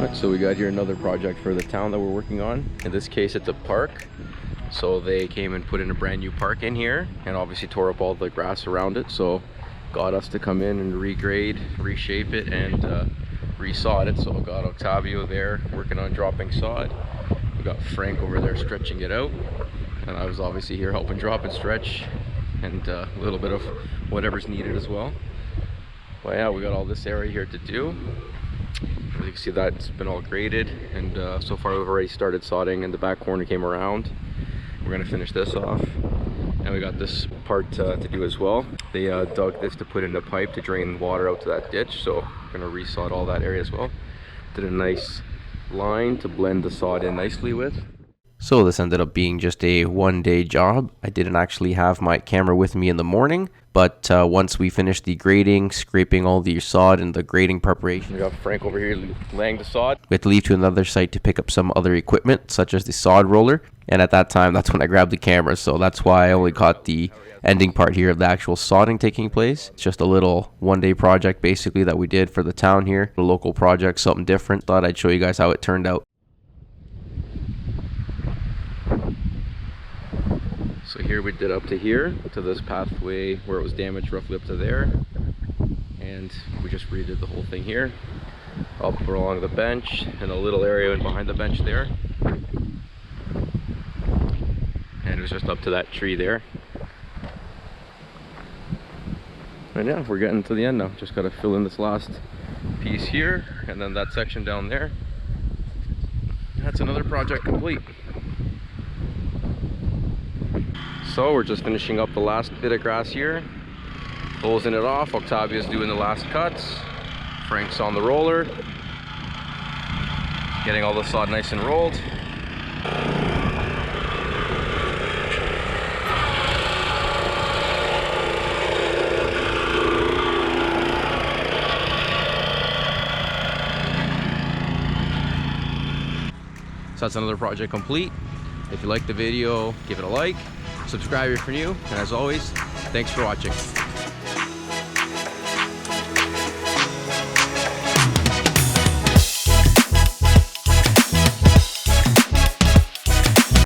Right, so we got here another project for the town that we're working on. In this case, it's a park. So they came and put in a brand new park in here and obviously tore up all the grass around it. So got us to come in and regrade, reshape it, and re-sod it. So I got Octavio there working on dropping sod. We got Frank over there stretching it out. And I was obviously here helping drop and stretch and a little bit of whatever's needed as well. Well, yeah, we got all this area here to do. As you can see, that's been all graded, and so far we've already started sodding, and the back corner came around. We're going to finish this off, and we got this part to do as well. They dug this to put in the pipe to drain water out to that ditch, so we're going to re-sod all that area as well. Did a nice line to blend the sod in nicely with. So this ended up being just a one-day job. I didn't actually have my camera with me in the morning, but once we finished the grading, scraping all the sod and the grading preparation, we got Frank over here laying the sod. We had to leave to another site to pick up some other equipment, such as the sod roller. And at that time, that's when I grabbed the camera. So that's why I only caught the ending part here of the actual sodding taking place. It's just a little one-day project basically that we did for the town here. A local project, something different. Thought I'd show you guys how it turned out. So here we did up to here, to this pathway where it was damaged roughly up to there. And we just redid the whole thing here. Up along the bench and a little area in behind the bench there. And it was just up to that tree there. And yeah, we're getting to the end now. Just gotta fill in this last piece here and then that section down there. That's another project complete. So we're just finishing up the last bit of grass here, closing it off. Octavio's doing the last cuts. Frank's on the roller, getting all the sod nice and rolled. So that's another project complete. If you liked the video, give it a like. Subscribe if you're new, and as always, thanks for watching.